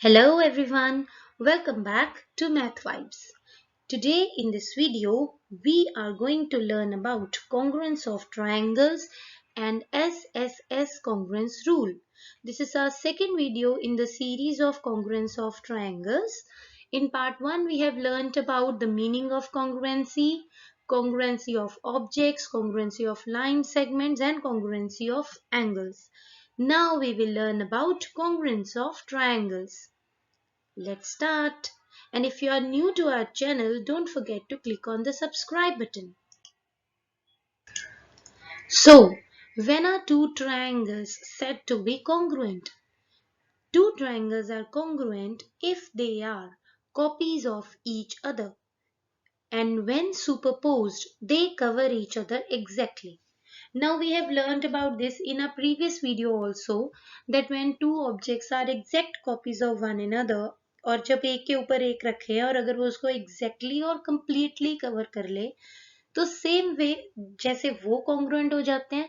Hello everyone, welcome back to Math Vibes. Today in this video, we are going to learn about congruence of triangles and SSS congruence rule. This is our second video in the series of congruence of triangles. In part 1, we have learnt about the meaning of congruency, congruency of objects, congruency of line segments and congruency of angles. Now we will learn about congruence of triangles. Let's start. And if you are new to our channel, don't forget to click on the subscribe button. So, when are two triangles said to be congruent? Two triangles are congruent if they are copies of each other. And when superposed, they cover each other exactly. Now we have learned about this in a previous video also that when two objects are exact copies of one another और जब एक के ऊपर एक रखे और अगर वो उसको exactly और completely cover कर ले तो same way जैसे वो congruent हो जाते हैं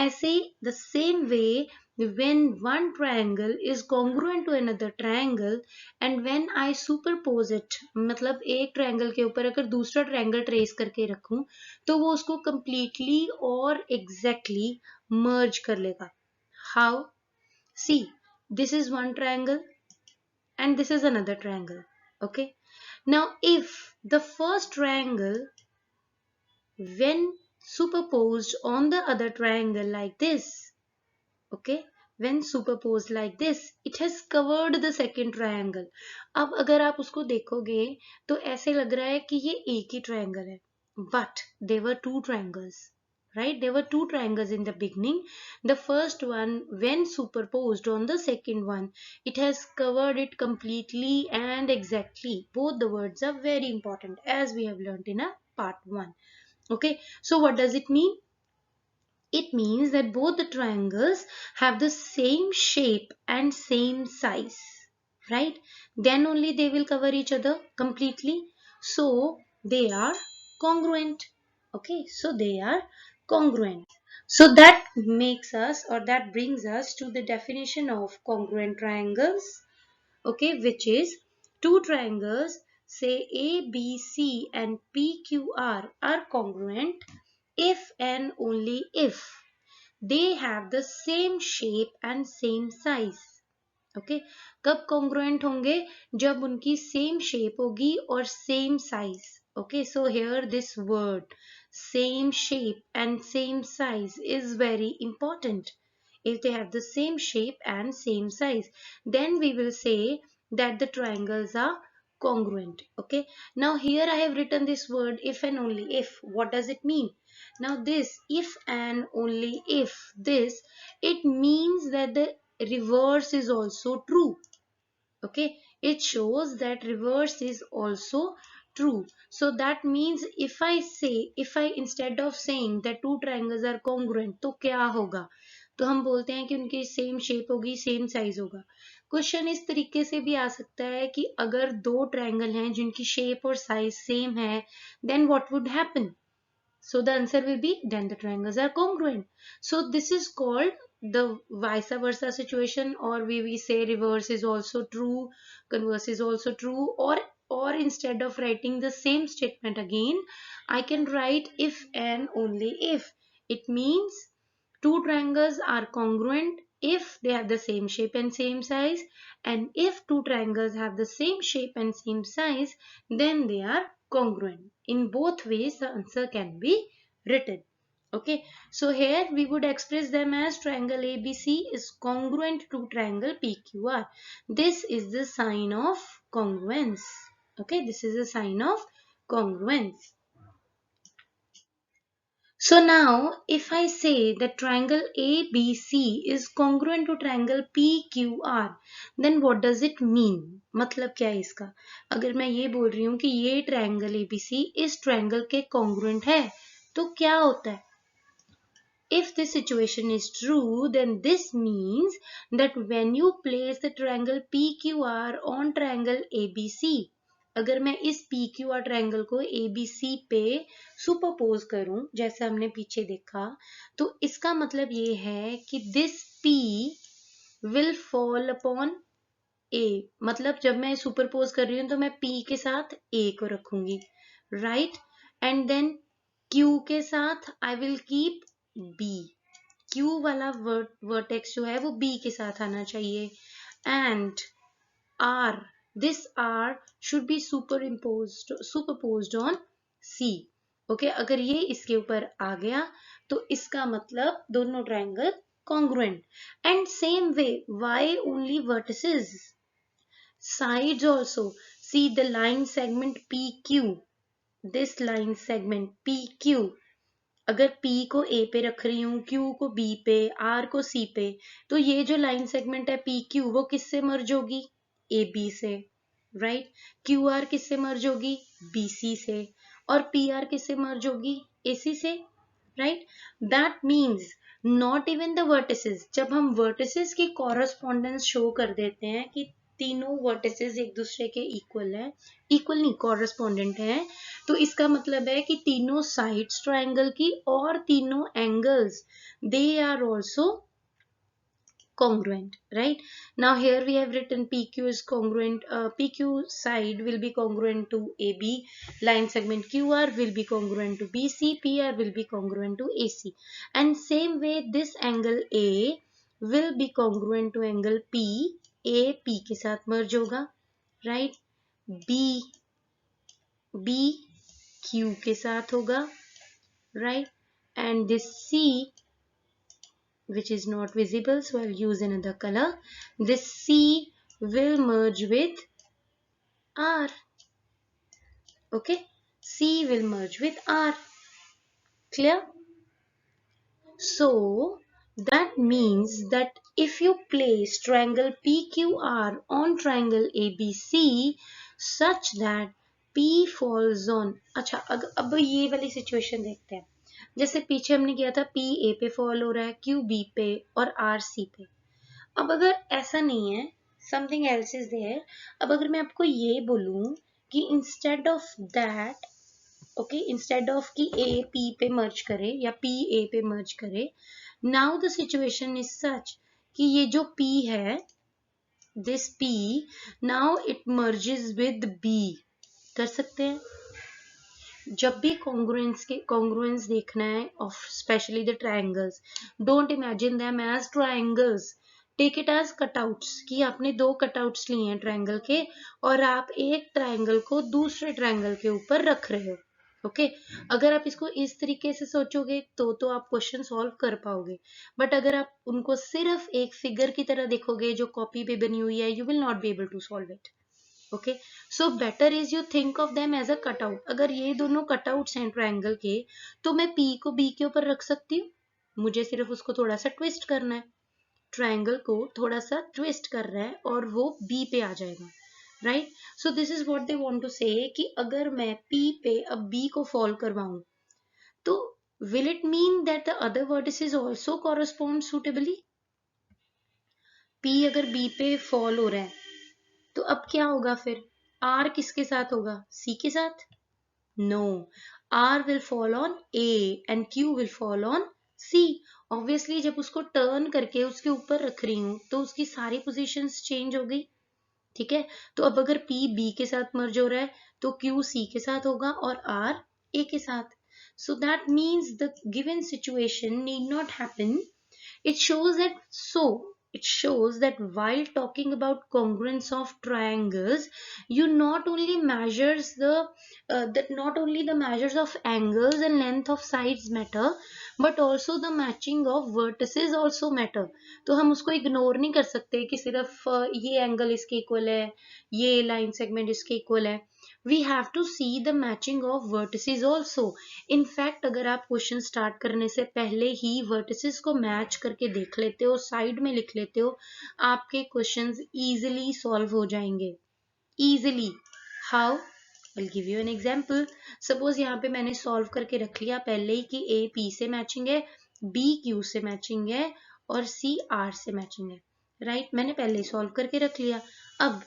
ऐसे ही the same way when one triangle is congruent to another triangle and when I superpose it मतलब एक triangle के ऊपर अगर दूसरा triangle trace करके रखूं तो वो उसको completely और exactly merge कर लेगा. How? See, this is one triangle and this is another triangle. Okay. Now, if the first triangle, when superposed on the other triangle like this, okay, when superposed like this, it has covered the second triangle. अब अगर आप उसको देखोगे तो ऐसे लग रहा है कि ये एक ही triangle है. But there were two triangles. Right? There were two triangles in the beginning. The first one, when superposed on the second one, it has covered it completely and exactly. Both the words are very important as we have learned in a part 1. Okay, so what does it mean? It means that both the triangles have the same shape and same size, right? Then only they will cover each other completely. So they are congruent. Okay, so they are congruent. So that makes us or that brings us to the definition of congruent triangles. Okay, which is two triangles say ABC and PQR are congruent if and only if they have the same shape and same size. Okay, कब congruent होंगे जब उनकी same shape होगी और same size. Okay, so here this word same shape and same size is very important. If they have the same shape and same size, then we will say that the triangles are congruent. Okay, now here I have written this word if and only if. What does it mean? Now this if and only if this, it means that the reverse is also true. Okay, it shows that reverse is also true. So that means if I instead of saying that two triangles are congruent तो क्या होगा? तो हम बोलते हैं कि उनकी same shape होगी सेम साइज होगा. क्वेश्चन इस तरीके से भी आ सकता है कि अगर दो ट्रायंगल हैं जिनकी शेप और साइज सेम है then what would happen? So the answer will be then the triangles are congruent. So this is called the vice versa situation, or we say reverse is also true, converse is also true, or instead of writing the same statement again, I can write if and only if. It means two triangles are congruent if they have the same shape and same size, and if two triangles have the same shape and same size, then they are congruent. In both ways, the answer can be written. Okay, so here we would express them as triangle ABC is congruent to triangle PQR. This is the sign of congruence. Okay, this is a sign of congruence. So now if I say that triangle ABC is congruent to triangle PQR, then what does it mean? मतलब क्या है इसका? अगर मैं ये बोल रही हूँ कि ये triangle ABC इस triangle के congruent है, तो क्या होता है? If this situation is true, then this means that when you place the triangle PQR on triangle ABC, अगर मैं इस PQR ट्रायंगल को ABC पे सुपरपोज करूं जैसे हमने पीछे देखा तो इसका मतलब ये है कि this P will fall upon ए, मतलब जब मैं सुपरपोज कर रही हूँ तो मैं पी के साथ ए को रखूंगी, राइट, एंड देन क्यू के साथ I will keep b, q वाला वर्टेक्स जो है वो बी के साथ आना चाहिए, and r, this r should be superposed on c. Okay, अगर ये इसके ऊपर आ गया तो इसका मतलब दोनों triangle congruent. And same way, why only vertices? Sides also. See the line segment PQ. This line segment PQ. अगर P को A पे रख रही हूँ, Q को B पे, R को C पे, तो ये जो लाइन सेगमेंट है PQ वो किससे मर्ज होगी? AB से, राइट? QR किससे मर्ज होगी? BC से, और PR किससे मर्ज होगी? AC से, right? That means not even the vertices, जब हम वर्टिसेस की कॉरस्पॉन्डेंस शो कर देते हैं कि तीनों वर्टिसेस एक दूसरे के इक्वल है, इक्वल नहीं कॉरस्पॉन्डेंट है, तो इसका मतलब है कि तीनों साइड्स ट्रायंगल की और तीनों angles they are also congruent, right? Now here we have written PQ is congruent, PQ side will be congruent to AB, line segment QR will be congruent to BC, PR will be congruent to AC, and same way this angle A will be congruent to angle P, A P के साथ merge होगा, right? B B Q के साथ होगा, right? And this C, which is not visible, so I'll use another color. This C will merge with R. Okay, C will merge with R. Clear? So that means that if you place triangle PQR on triangle ABC such that P falls on, अच्छा अब ये वाली situation देखते हैं, जैसे पीछे हमने किया था P A पे फॉल हो रहा है, Q B पे और R C पे। अब अगर ऐसा नहीं है, समथिंग एल्स इज देयर, अब अगर मैं आपको ये बोलूं कि instead of that, okay, instead of कि ए पी पे मर्ज करे या पी ए पे मर्ज करे, now the situation is such कि ये जो पी है, this p, now it merges with b, कर सकते हैं। जब भी कॉन्ग्रुएंस देखना है of specially the triangles, don't imagine them as triangles, take it as cutouts, कि आपने दो कटआउट्स लिए हैं ट्रायंगल के और आप एक ट्रायंगल को दूसरे ट्रायंगल के ऊपर रख रहे हो। ओके, अगर आप इसको इस तरीके से सोचोगे तो आप क्वेश्चन सॉल्व कर पाओगे, बट अगर आप उनको सिर्फ एक फिगर की तरह देखोगे जो कॉपी पे बनी हुई है, you will not be able to solve it. Okay, so better is you think of them as a cutout. अगर ये दोनों कटआउट्स हैं ट्रायंगल के, तो मैं पी को बी के ऊपर रख सकती हूँ, मुझे सिर्फ उसको थोड़ा सा ट्विस्ट करना है, ट्रायंगल को थोड़ा सा ट्विस्ट कर रहा है और वो बी पे आ जाएगा, right? So this is what they want to say कि अगर मैं पी पे अब बी को फॉल करवाऊं तो will it mean that the other vertices also correspond suitably? P अगर बी पे फॉल हो रहा है तो अब क्या होगा फिर? आर किसके साथ होगा? सी के साथ? No, R will fall on A and Q will fall on C. Obviously जब उसको टर्न करके उसके ऊपर रख रही हूं तो उसकी सारी पोजीशंस चेंज हो गई, ठीक है? तो अब अगर P B के साथ मर्ज हो रहा है तो Q C के साथ होगा और R A के साथ। So that means the given situation need not happen. It shows that while talking about congruence of triangles, you not only measures not only the measures of angles and length of sides matter, but also the matching of vertices also matter. तो हम उसको ignore नहीं कर सकते कि सिर्फ ये angle इसके इक्वल है, ये लाइन सेगमेंट इसके इक्वल है। We have to see the matching of vertices also. In fact, अगर आप क्वेश्चन स्टार्ट करने से पहले ही vertices को मैच करके देख लेते हो, साइड में लिख लेते हो, आपके क्वेश्चंस इजीली सॉल्व हो जाएंगे, easily. How? I'll give you an example. Suppose यहाँ पे मैंने सॉल्व करके रख लिया पहले ही कि A P से मैचिंग है, B Q से मैचिंग है और C R से मैचिंग है, राइट? मैंने पहले ही सॉल्व करके रख लिया। अब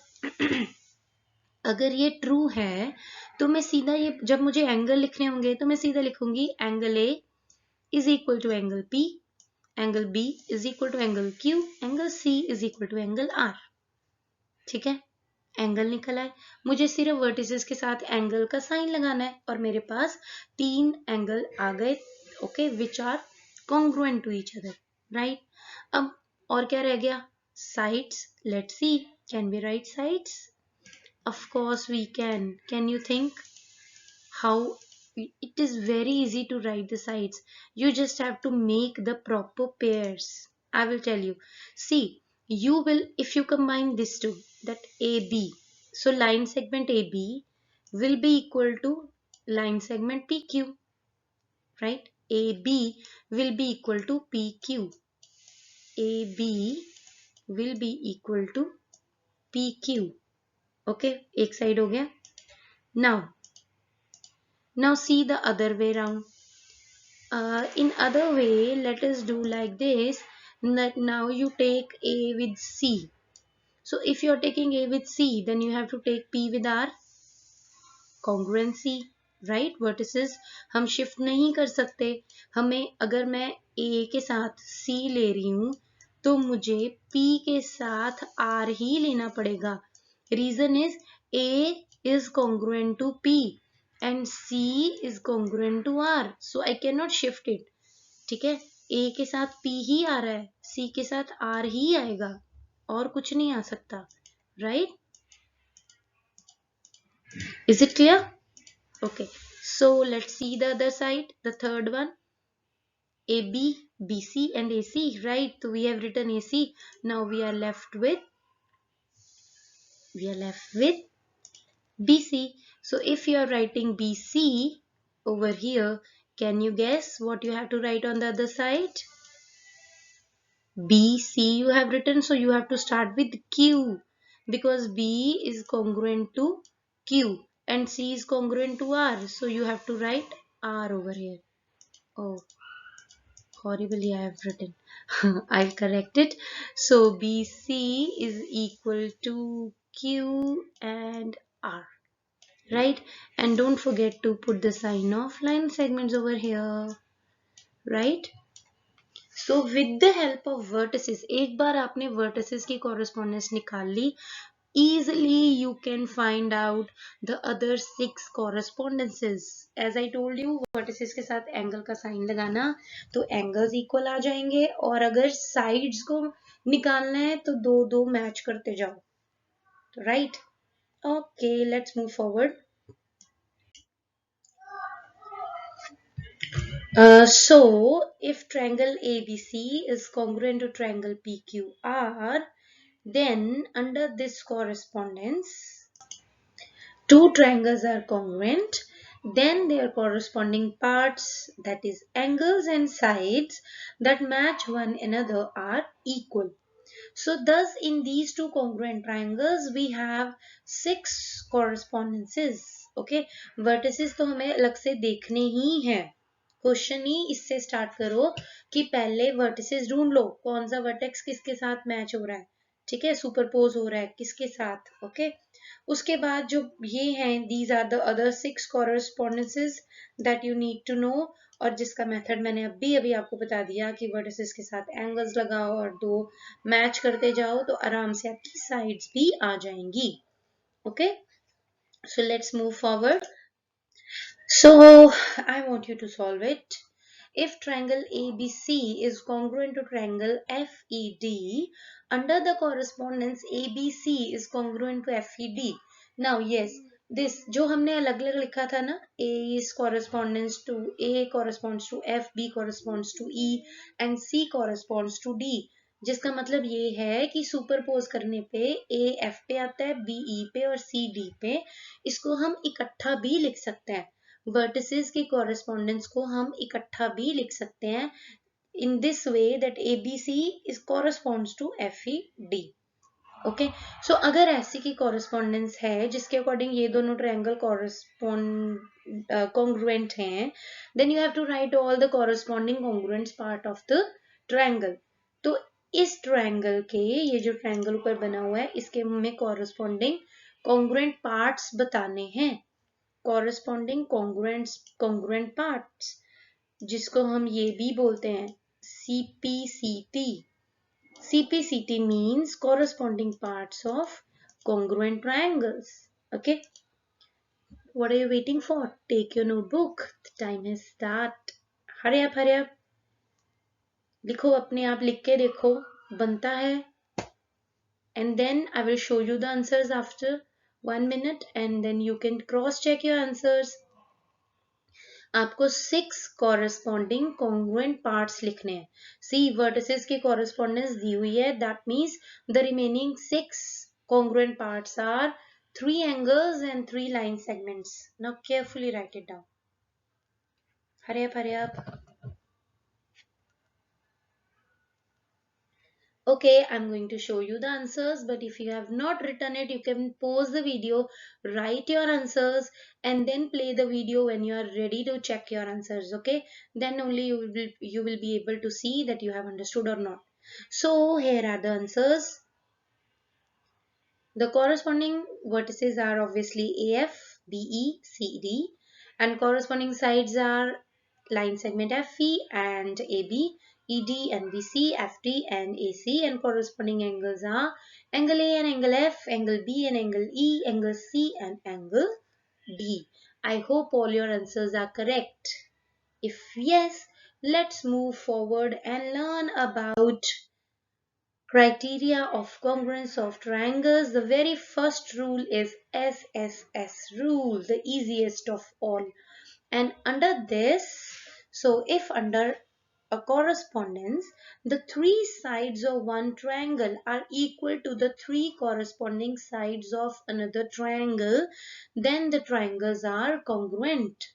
अगर ये ट्रू है तो मैं सीधा ये, जब मुझे एंगल लिखने होंगे तो मैं सीधा लिखूंगी angle A is equal to angle P, angle B is equal to angle Q, angle C is equal to angle R। ठीक है, एंगल निकल आए, मुझे सिर्फ वर्टिसेस के साथ एंगल का साइन लगाना है और मेरे पास 3 एंगल आ गए, okay, which are congruent to each other, right. अब और क्या रह गया, sides, let's see, can we write sides? Of course we can you think how? It is very easy to write the sides. You just have to make the proper pairs. I will tell you. See, you will, if you combine these two, that AB. So line segment AB will be equal to line segment PQ, right? AB will be equal to PQ. AB will be equal to PQ. Okay, एक side हो गया. Now see the other way round. In other way, let us do like this, that now you take A with C. So if you are taking A with C, then you have to take P with R, congruency, right? Vertices हम shift नहीं कर सकते, हमें अगर मैं A के साथ C ले रही हूँ तो मुझे P के साथ R ही लेना पड़ेगा. Reason is A is congruent to P and C is congruent to R, so I cannot shift it. ठीक है, A के साथ P ही आ रहा है, C के साथ R ही आएगा, और कुछ नहीं आ सकता, right? Is it clear? Okay, so let's see the other side, the third one, AB, BC and AC, right? So we have written AC. Now we are left with BC. So if you are writing BC over here, can you guess what you have to write on the other side? BC you have written, so you have to start with Q because B is congruent to Q and C is congruent to R, so you have to write R over here. Oh, horribly I have written. I'll correct it. So BC is equal to Q and R, right? And don't forget to put the sign of line segments over here, right? So with the help of vertices, एक बार आपने vertices की correspondence निकाल ली, easily you can find out the other 6 correspondences. As I told you, vertices के साथ angle का sign लगाना तो angles equal आ जाएंगे, और अगर sides को निकालना है तो दो दो match करते जाओ, right? Okay, let's move forward. So if triangle ABC is congruent to triangle PQR, then under this correspondence, two triangles are congruent, then their corresponding parts, that is angles and sides that match one another, are equal. So thus in these two congruent triangles we have 6 correspondences. Okay, vertices तो हमें अलग से देखने ही हैं. Question ही इससे start करो कि पहले वर्टिसेस ढूंढ लो, कौन सा वर्टेक्स किसके साथ मैच हो रहा है, ठीक है, सुपरपोज हो रहा है किसके साथ. ओके, उसके बाद जो ये हैं, these are the other 6 correspondences that you need to know, और जिसका मेथड मैंने अभी आपको बता दिया कि वर्टिसेस के साथ एंगल्स लगाओ और दो मैच करते जाओ तो आराम से आपकी साइड्स भी आ जाएंगी. Okay, so let's move forward. So I want you to solve it. If triangle ABC is congruent to triangle FED, under the correspondence ABC is congruent to FED. Now yes, this जो हमने अलग अलग लिखा था ना, A is corresponds to A corresponds to F, B corresponds to E and C corresponds to D, जिसका मतलब ये है कि सुपरपोज करने पे A F पे आता है, B E पे और C D पे. इसको हम इकट्ठा भी लिख सकते हैं, वर्टिसेस के कॉरेस्पॉन्डेंस को हम इकट्ठा भी लिख सकते हैं in this way that ABC is corresponds to FED. Okay, so अगर ऐसी की कॉरेस्पॉन्डेंस है जिसके अकॉर्डिंग ये दोनों ट्रायंगल कॉन्ग्रुएंट हैं, then you have to write all the corresponding congruent part of the triangle. तो इस ट्रायंगल के, ये जो ट्रायंगल ऊपर बना हुआ है, इसके हमें कॉरेस्पॉन्डिंग कॉन्ग्रुएंट पार्ट्स बताने हैं, कॉरेस्पॉन्डिंग कॉन्ग्रुएंट पार्ट्स, जिसको हम ये भी बोलते हैं CPCT. CPCT means corresponding parts of congruent triangles. Okay, what are you waiting for? Take your notebook. The time has start. Hurry up, hurry up. लिखो, अपने आप लिख के देखो, बनता है. And then I will show you the answers after 1 minute, and then you can cross check your answers. आपको 6 corresponding congruent parts लिखने हैं. See, vertices की correspondence दी हुई है. That means the remaining 6 congruent parts are 3 angles and 3 line segments. Now carefully write it down. Hurry up, hurry up. Okay, I'm going to show you the answers, but if you have not written it, you can pause the video, write your answers, and then play the video when you are ready to check your answers. Okay, then only you will be able to see that you have understood or not. So here are the answers. The corresponding vertices are obviously AF, BE, CD, and corresponding sides are line segment FE and AB, ED and BC, FD and AC, and corresponding angles are angle A and angle F, angle B and angle E, angle C and angle D. I hope all your answers are correct. If yes, let's move forward and learn about criteria of congruence of triangles. The very first rule is SSS rule, the easiest of all. And under this, so if under a correspondence, the 3 sides of one triangle are equal to the 3 corresponding sides of another triangle, then the triangles are congruent.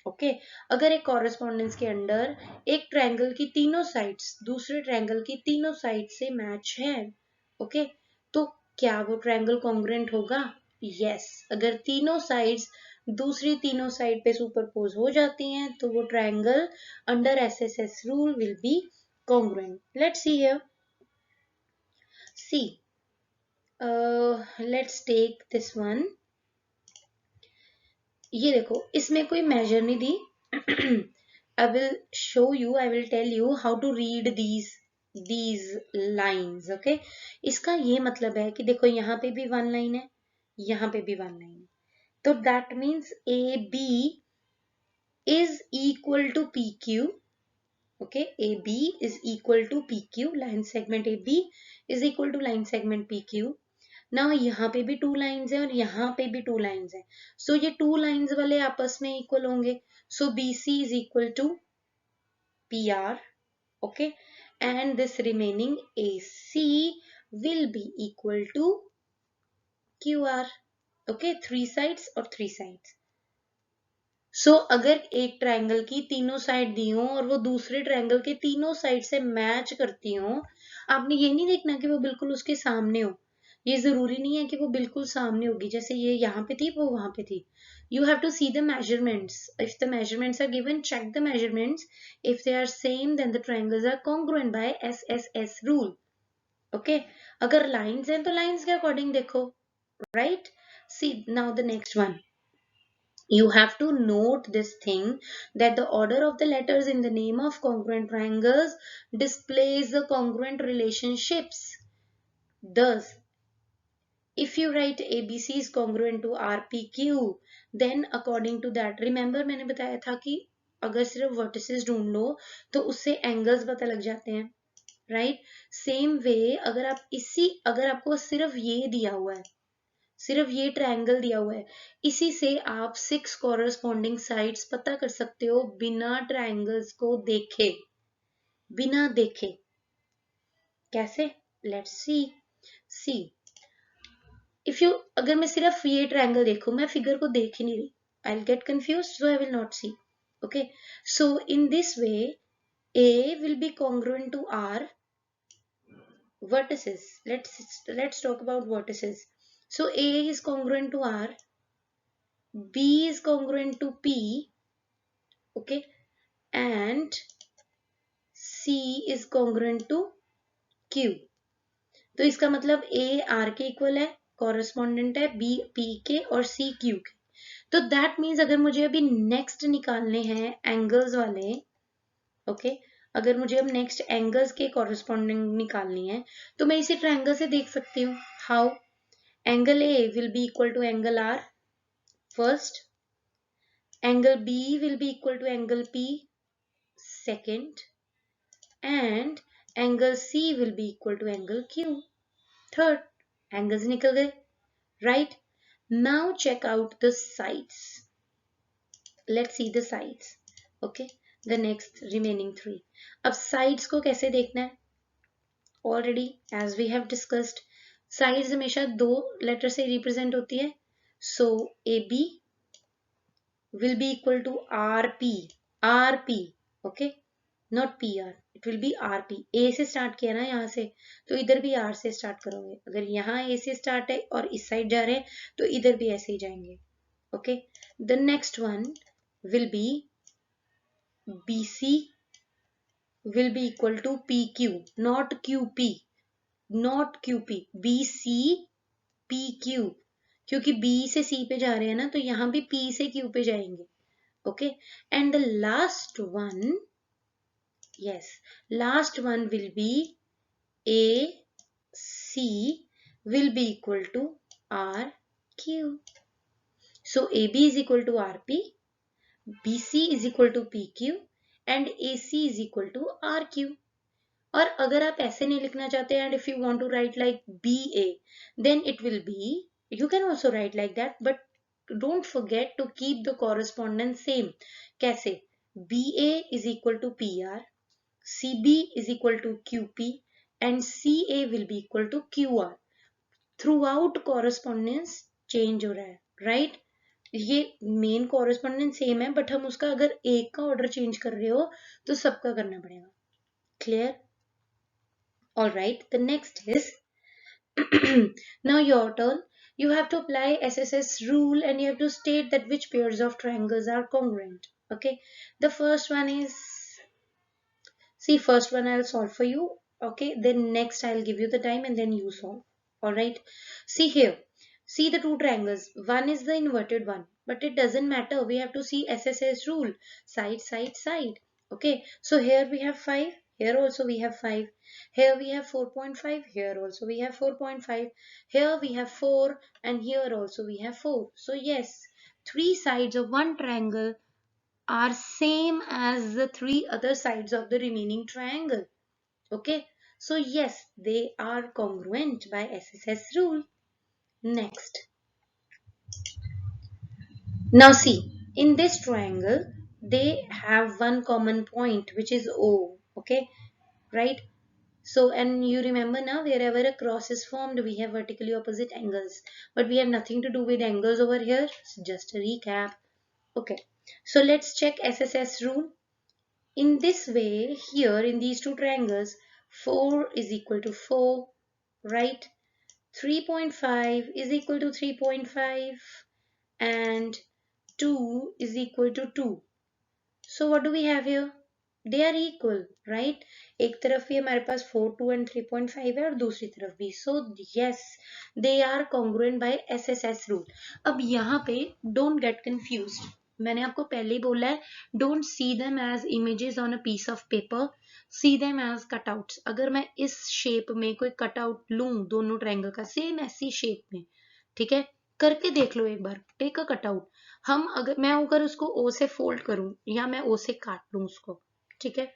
Okay अगर एक correspondence के अंदर एक triangle की तीनों sides दूसरे triangle की तीनों साइड से मैच है, ओके, तो क्या वो ट्रायंगल कॉन्ग्रुएंट होगा? यस, अगर तीनों साइड्स दूसरी तीनों साइड पे सुपरपोज हो जाती हैं तो वो triangle under SSS rule will be congruent. Let's see here. See, let's take this one. ये देखो, इसमें कोई मेजर नहीं दी. I will show you, I will tell you how to read these lines. Okay, इसका ये मतलब है कि देखो यहाँ पे भी वन लाइन है, यहाँ पे भी वन लाइन है, तो that means AB is equal to PQ. Okay, AB is equal to PQ. Line segment AB is equal to line segment PQ. ना यहाँ पे भी 2 लाइन्स है और यहाँ पे भी 2 लाइन्स है, सो ये 2 लाइन्स वाले आपस में इक्वल होंगे. सो BC is equal to PR. Okay, and this remaining AC will be equal to QR. Okay, 3 sides और 3 sides. सो अगर एक ट्रायंगल की तीनों साइड दी हो और वो दूसरे ट्रायंगल के तीनों साइड से मैच करती हो, आपने ये नहीं देखना कि वो बिल्कुल उसके सामने हो. ये जरूरी नहीं है कि वो बिल्कुल सामने होगी, जैसे ये यहाँ पे थी वो वहां पे थी. You have to see the measurements. If the measurements are given, check the measurements. If they are same, then the triangles are congruent by SSS rule. Okay, अगर lines हैं तो lines के according देखो, right? See now the next one. You have to note this thing that the order of the letters in the name of congruent triangles displays the congruent relationships. Thus, if you write ABC is congruent to RPQ, then according to that, remember मैंने बताया था कि अगर सिर्फ vertices ढूंढ लो तो उससे angles पता लग जाते हैं, right? Same way अगर आपको सिर्फ ये दिया हुआ है, सिर्फ ये ट्रायंगल दिया हुआ है, इसी से आप 6 कॉरेस्पॉन्डिंग साइड्स पता कर सकते हो बिना ट्रायंगल्स को देखे. बिना देखे कैसे? Let's see. See, if you, अगर मैं सिर्फ ये ट्रायंगल देखूं, मैं फिगर को देख ही नहीं रही, I will get confused, so I will not see. Okay, so in this way A will be congruent to R vertices. Let's talk about vertices. So A is congruent to R, B is congruent to P, okay, and C is congruent to Q. तो इसका मतलब A R के equal है, correspondent है B P के और C Q के. तो दैट मीन्स अगर मुझे अभी नेक्स्ट निकालने हैं एंगल्स वाले, ओके, अगर मुझे अब नेक्स्ट एंगल्स के कॉरेस्पॉन्डिंग निकालनी है तो मैं इसी ट्रायंगल से देख सकती हूँ. How? Angle A will be equal to angle R first. Angle B will be equal to angle P second. And angle C will be equal to angle Q third. Angles निकल गए, right? Now check out the sides. Let's see the sides. Okay, the next remaining three. अब sides को कैसे देखना है? Already as we have discussed, sides हमेशा दो letter से represent होती है. So AB will be equal to RP. RP, okay? Not PR. It will be RP. A से start किया ना यहाँ से, तो इधर भी R से start करोगे. अगर यहाँ A से start है और इस side जा रहे हैं तो इधर भी ऐसे ही जाएंगे. Okay. The next one will be BC will be equal to PQ, not QP, not QP. BC PQ, क्योंकि B से C पे जा रहे हैं ना, तो यहाँ भी P से Q पे जाएंगे. Okay. And the last one, yes, last one will be AC will be equal to RQ. So AB is equal to RP, BC is equal to PQ and AC is equal to RQ. और अगर आप ऐसे नहीं लिखना चाहते and if you want to write like BA, then it will be, you can also write like that, but don't forget to keep the correspondence same. कैसे? BA is equal to PR, CB is equal to QP and CA will be equal to QR. Throughout correspondence change हो रहा है, right? ये main correspondence same है, but हम उसका अगर एक का ऑर्डर चेंज कर रहे हो तो सबका करना पड़ेगा. Clear? Alright, the next is now your turn. You have to apply SSS rule and you have to state that which pairs of triangles are congruent. Okay, the first one is, see, first one I'll solve for you. Okay, then next I'll give you the time and then you solve. All right, see here, see the two triangles. One is the inverted one, but it doesn't matter. We have to see SSS rule, side, side, side. Okay, so here we have 5, here also we have 5, here we have 4.5, here also we have 4.5, here we have 4, and here also we have 4. So yes, three sides of one triangle are same as the three other sides of the remaining triangle. Okay, so yes, they are congruent by SSS rule. Next, now see, in this triangle they have one common point which is O. Okay, right? So, and you remember now, wherever a cross is formed we have vertically opposite angles, but we have nothing to do with angles over here. So just a recap. Okay, so let's check SSS rule. In this way, here in these two triangles, 4 is equal to 4, right? 3.5 is equal to 3.5 and 2 is equal to 2. So what do we have here? They are equal, right? एक तरफ भी हमारे पास 4, 2 and 3.5 है और दूसरी तरफ भी. So yes, they are congruent by SSS rule. अब यहाँ पे don't get confused. मैंने आपको पहले ही बोला है, don't see them as images on a piece of paper, see them as cutouts. अगर मैं इस shape में कोई cutout लूँ दोनों triangle का, same ऐसी shape में, ठीक है, करके देख लो एक बार, टेक अ कटआउट. हम अगर मैं अगर उसको ओ से फोल्ड करूं या मैं ओ से काट लूं उसको, ठीक है,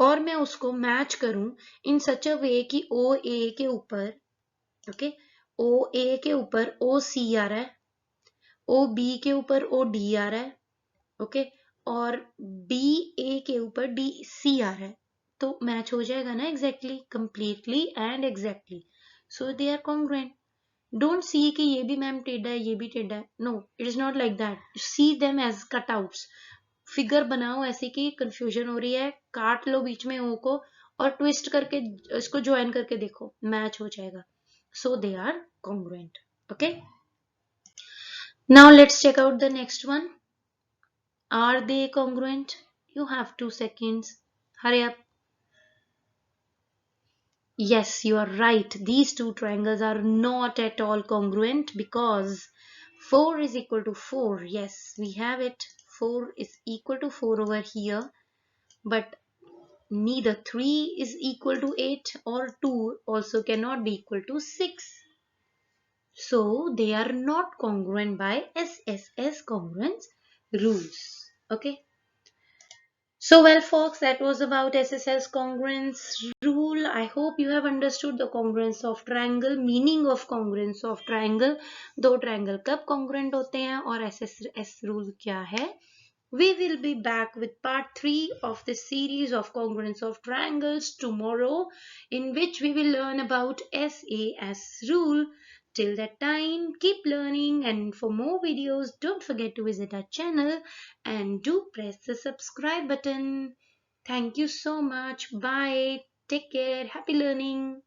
और मैं उसको मैच करूं इन सच अ वे कि ओ ए के ऊपर, ओके, ओ ए के ऊपर ओ सी आ रहा है, ओ बी के ऊपर ओ डी आ रहा है, ओके, और बी ए के ऊपर डी सी आ रहा है, तो मैच हो जाएगा ना exactly, completely and exactly. So they are congruent. Don't see कि ये भी मैम टेढ़ा है, ये भी टेढ़ा है. No, it is not like that. See them as cutouts. Figure बनाओ ऐसे कि कंफ्यूजन हो रही है, काट लो बीच में ओ को और ट्विस्ट करके इसको ज्वाइन करके देखो, मैच हो जाएगा. So they are congruent. Okay. Now let's check out the next one. Are they congruent? You have 2 seconds. Hurry up. Yes, you are right. These two triangles are not at all congruent because 4 is equal to 4. Yes, we have it. 4 is equal to 4 over here. But neither 3 is equal to 8 or 2 also cannot be equal to 6. So they are not congruent by SSS congruence rules. Okay. So well folks, that was about SSS congruence rule. I hope you have understood the congruence of triangle, meaning of congruence of triangle, दो triangle कब congruent होते हैं और SSS rule क्या है. We will be back with part 3 of this series of congruence of triangles tomorrow, in which we will learn about SAS rule. Till that time, keep learning, and for more videos, don't forget to visit our channel and do press the subscribe button. Thank you so much. Bye. Take care. Happy learning.